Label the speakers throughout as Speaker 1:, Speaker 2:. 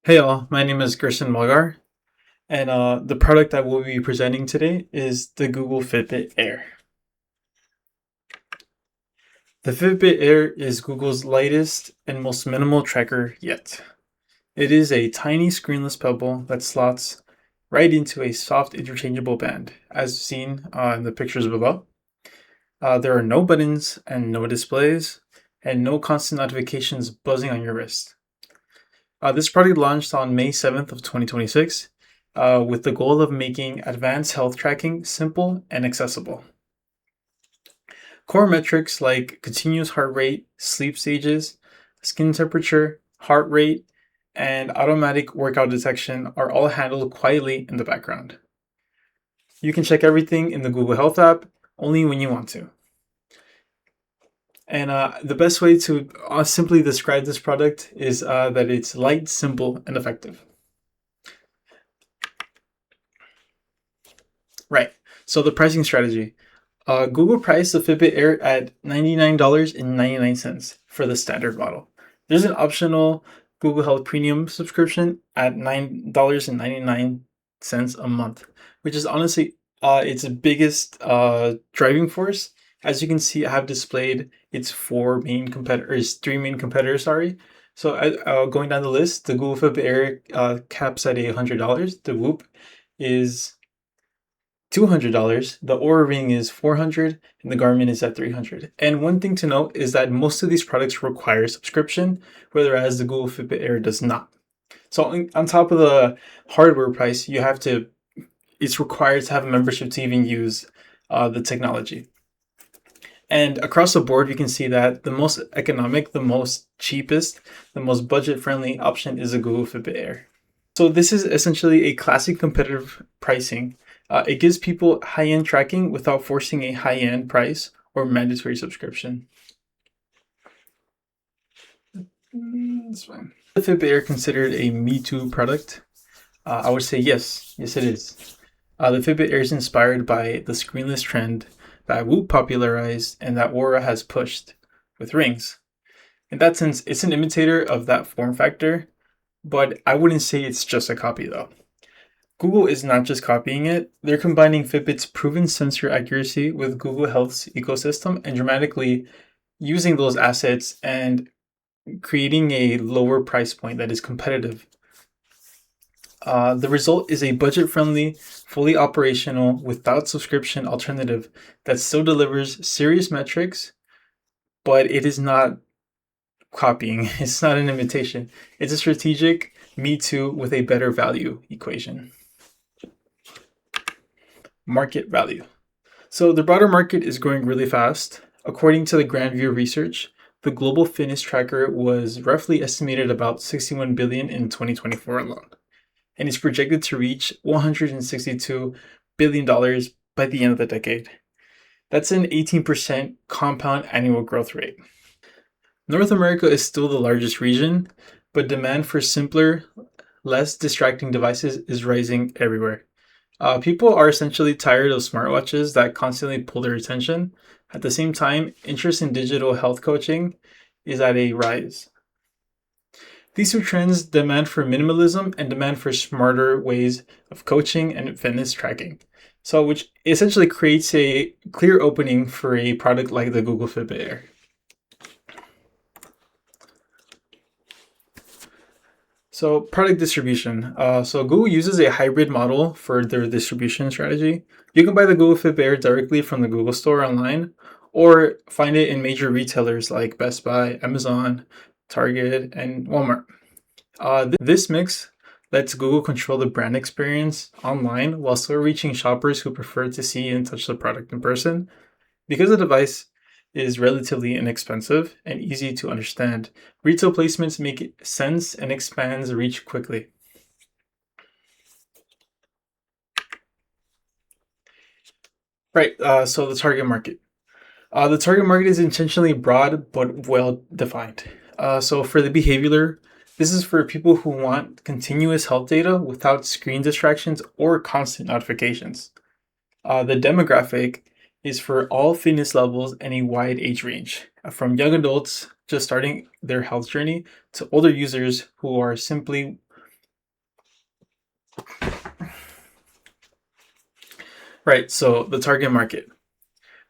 Speaker 1: Hey all, my name is Gerson Malgar, and the product that we'll be presenting today is the Google Fitbit Air. The Fitbit Air is Google's lightest and most minimal tracker yet. It is a tiny screenless pebble that slots right into a soft interchangeable band, as seen in the pictures below. There are no buttons and no displays, and no constant notifications buzzing on your wrist. This product launched on May 7th of 2026 with the goal of making advanced health tracking simple and accessible. Core metrics like continuous heart rate, sleep stages, skin temperature, heart rate, and automatic workout detection are all handled quietly in the background. You can check everything in the Google Health app only when you want to. And the best way to simply describe this product is that it's light, simple, and effective. Right. So the pricing strategy. Google priced the Fitbit Air at $99.99 for the standard model. There's an optional Google Health Premium subscription at $9.99 a month, which is honestly its biggest driving force. As you can see, I have displayed its three main competitors. Sorry. So going down the list, the Google Fitbit Air caps at $100. The Whoop is $200, the Oura Ring is $400, and the Garmin is at $300. And one thing to note is that most of these products require subscription, whereas the Google Fitbit Air does not. So on top of the hardware price, it's required to have a membership to even use the technology. And across the board, we can see that the most economic, the most cheapest, the most budget-friendly option is the Google Fitbit Air. So this is essentially a classic competitive pricing. It gives people high-end tracking without forcing a high-end price or mandatory subscription. That's fine. The Fitbit Air considered a Me Too product? I would say yes. Yes, it is. The Fitbit Air is inspired by the screenless trend that Whoop popularized and that Oura has pushed with rings. In that sense, it's an imitator of that form factor, but I wouldn't say it's just a copy though. Google is not just copying it, they're combining Fitbit's proven sensor accuracy with Google Health's ecosystem and dramatically using those assets and creating a lower price point that is competitive. The result is a budget-friendly, fully operational, without subscription alternative that still delivers serious metrics, but it is not copying. It's not an imitation. It's a strategic Me Too with a better value equation. Market value. So the broader market is growing really fast. According to the Grand View research, the global fitness tracker was roughly estimated about 61 billion in 2024 alone, and is projected to reach $162 billion by the end of the decade. That's an 18% compound annual growth rate. North America is still the largest region, but demand for simpler, less distracting devices is rising everywhere. People are essentially tired of smartwatches that constantly pull their attention. At the same time, interest in digital health coaching is at a rise. These two trends, demand for minimalism and demand for smarter ways of coaching and fitness tracking. So, which essentially creates a clear opening for a product like the Google Fitbit Air. So product distribution. So Google uses a hybrid model for their distribution strategy. You can buy the Google Fitbit Air directly from the Google Store online, or find it in major retailers like Best Buy, Amazon, Target, and Walmart. This mix lets Google control the brand experience online while still reaching shoppers who prefer to see and touch the product in person. Because the device is relatively inexpensive and easy to understand, retail placements make sense and expands reach quickly. Right, so the target market. The target market is intentionally broad but well defined. So for the behavioral, this is for people who want continuous health data without screen distractions or constant notifications. The demographic is for all fitness levels and a wide age range, from young adults just starting their health journey to older users who are simply Right, so the target market.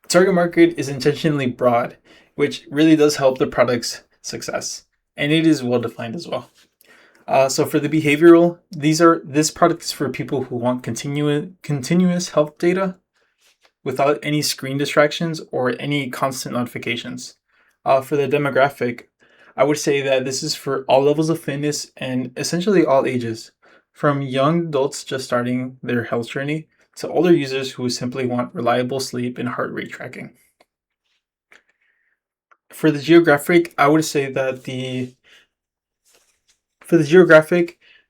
Speaker 1: The target market is intentionally broad, which really does help the product's success, and it is well defined as well. So for the behavioral, this product is for people who want continuous health data without any screen distractions or any constant notifications. For the demographic, I would say that this is for all levels of fitness and essentially all ages, from young adults just starting their health journey to older users who simply want reliable sleep and heart rate tracking. For the geographic, I would say that the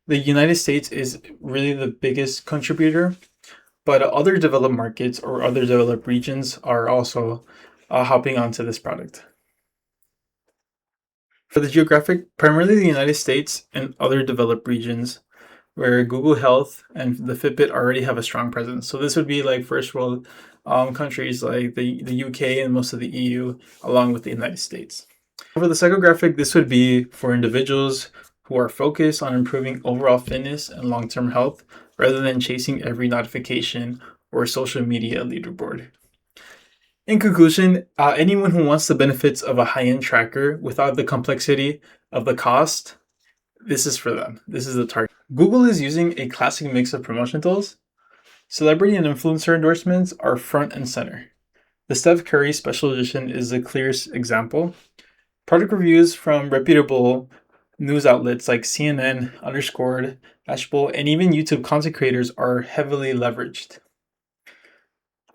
Speaker 1: United States is really the biggest contributor, but other developed markets or other developed regions are also hopping onto this product. For the geographic, primarily the United States and other developed regions where Google Health and the Fitbit already have a strong presence. So this would be like first world countries like the UK and most of the EU, along with the United States. For the psychographic, this would be for individuals who are focused on improving overall fitness and long-term health rather than chasing every notification or social media leaderboard. In conclusion, anyone who wants the benefits of a high-end tracker without the complexity of the cost, this is for them. This is the target. Google is using a classic mix of promotion tools. Celebrity and influencer endorsements are front and center. The Steph Curry Special Edition is the clearest example. Product reviews from reputable news outlets like CNN, Underscored, Mashable, and even YouTube content creators are heavily leveraged.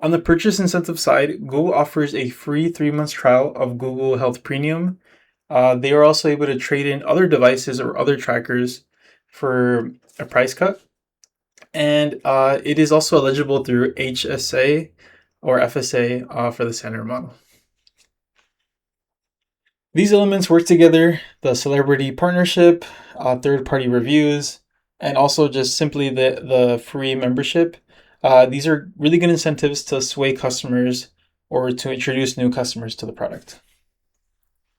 Speaker 1: On the purchase incentive side, Google offers a free 3 months trial of Google Health Premium. They are also able to trade in other devices or other trackers for a price cut. And it is also eligible through HSA or FSA for the standard model. These elements work together: the celebrity partnership, third-party reviews, and also just simply the free membership. These are really good incentives to sway customers or to introduce new customers to the product.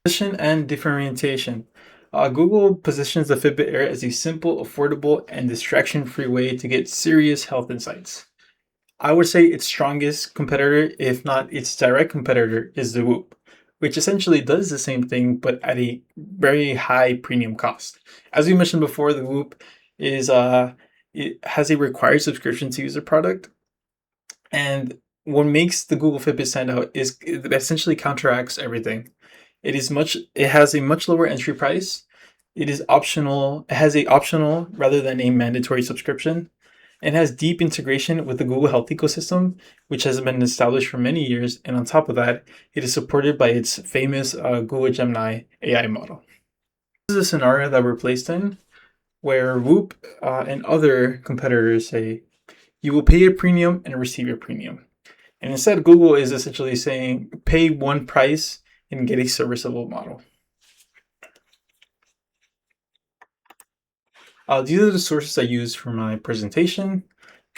Speaker 1: Position and differentiation. Google positions the Fitbit Air as a simple, affordable, and distraction-free way to get serious health insights. I would say its strongest competitor, if not its direct competitor, is the Whoop, which essentially does the same thing but at a very high premium cost. As we mentioned before, the Whoop is it has a required subscription to use the product, and what makes the Google Fitbit stand out is it essentially counteracts everything. It has a much lower entry price. It has a optional rather than a mandatory subscription, and has deep integration with the Google Health ecosystem, which has been established for many years. And on top of that, it is supported by its famous Google Gemini AI model. This is a scenario that we're placed in where Whoop and other competitors say, you will pay a premium and receive a premium. And instead, Google is essentially saying, pay one price and get a serviceable model. These are the sources I use for my presentation,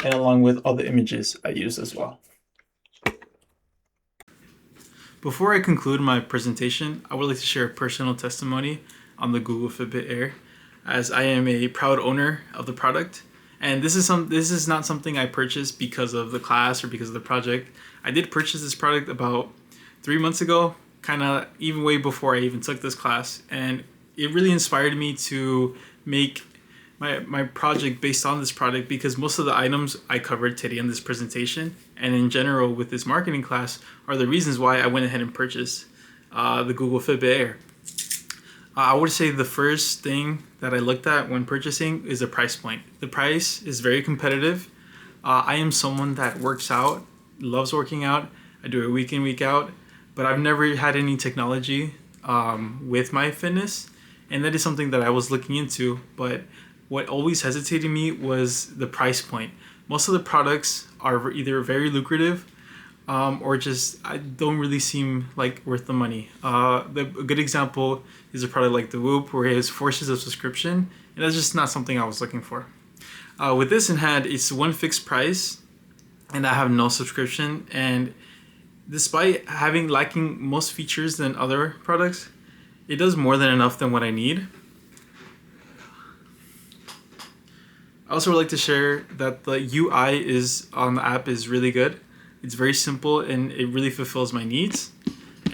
Speaker 1: and along with all the images I use as well. Before I conclude my presentation, I would like to share a personal testimony on the Google Fitbit Air, as I am a proud owner of the product. And this is not something I purchased because of the class or because of the project. I did purchase this product about 3 months ago, kind of even way before I even took this class, and it really inspired me to make my project based on this product, because most of the items I covered today in this presentation and in general with this marketing class are the reasons why I went ahead and purchased the Google Fitbit Air. I would say the first thing that I looked at when purchasing is the price point. The price is very competitive. I am someone that works out, loves working out. I do it week in, week out, but I've never had any technology with my fitness, and that is something that I was looking into. But what always hesitated me was the price point. Most of the products are either very lucrative or just I don't really seem like worth the money. A good example is a product like the Whoop, where it has forces of subscription, and that's just not something I was looking for. With this in hand, it's one fixed price, and I have no subscription. And despite lacking most features than other products, it does more than enough than what I need. I also would like to share that the UI is on the app is really good. It's very simple and it really fulfills my needs.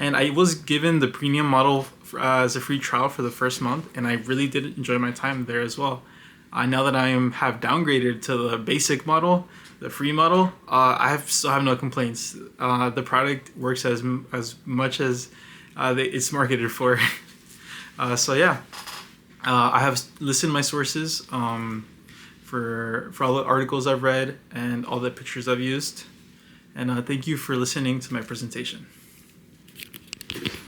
Speaker 1: And I was given the premium model as a free trial for the first month, and I really did enjoy my time there as well. Now that have downgraded to the basic model, the free model, still have no complaints. The product works as much as it's marketed for. So yeah, I have listed my sources for all the articles I've read and all the pictures I've used. And thank you for listening to my presentation.